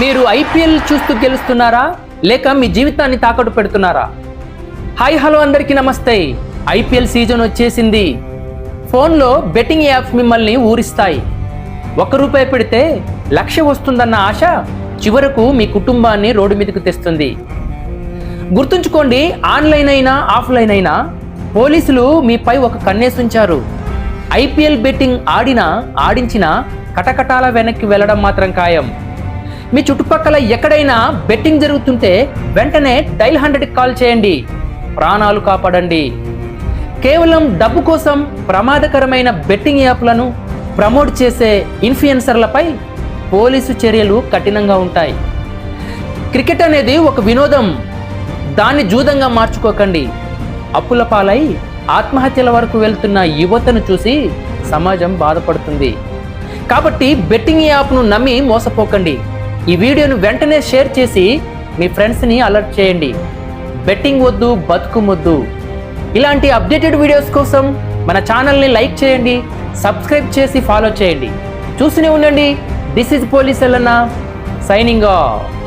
మీరు ఐపీఎల్ చూస్తూ గెలుస్తున్నారా లేక మీ జీవితాన్ని తాకట్టు పెడుతున్నారా? హాయ్ హలో అందరికీ నమస్తే. ఐపీఎల్ సీజన్ వచ్చేసింది. ఫోన్లో బెట్టింగ్ యాప్స్ మిమ్మల్ని ఊరిస్తాయి. ₹1 పెడితే 1,00,000 వస్తుందన్న ఆశ చివరకు మీ కుటుంబాన్ని రోడ్డు మీదకు తెస్తుంది. గుర్తుంచుకోండి, ఆన్లైన్ అయినా ఆఫ్లైన్ అయినా పోలీసులు మీపై ఒక కన్నేసుంచారు. ఐపీఎల్ బెట్టింగ్ ఆడించినా కటకటాల వెనక్కి వెళ్ళడం మాత్రం ఖాయం. మీ చుట్టుపక్కల ఎక్కడైనా బెట్టింగ్ జరుగుతుంటే వెంటనే డైల్ 100కి కాల్ చేయండి, ప్రాణాలు కాపాడండి. కేవలం డబ్బు కోసం ప్రమాదకరమైన బెట్టింగ్ యాప్లను ప్రమోట్ చేసే ఇన్ఫ్లుయెన్సర్లపై పోలీసు చర్యలు కఠినంగా ఉంటాయి. క్రికెట్ అనేది ఒక వినోదం, దాన్ని జూదంగా మార్చుకోకండి. అప్పుల పాలై ఆత్మహత్యల వరకు వెళ్తున్న యువతను చూసి సమాజం బాధపడుతుంది. కాబట్టి బెట్టింగ్ యాప్ను నమ్మి మోసపోకండి. ఈ వీడియోను వెంటనే షేర్ చేసి మీ ఫ్రెండ్స్ని అలర్ట్ చేయండి. బెట్టింగ్ వద్దు, బతుకు ముద్దు. ఇలాంటి అప్డేటెడ్ వీడియోస్ కోసం మన ఛానల్ని లైక్ చేయండి, సబ్స్క్రైబ్ చేసి ఫాలో చేయండి. చూస్తూనే ఉండండి. This is police Yellanna signing off.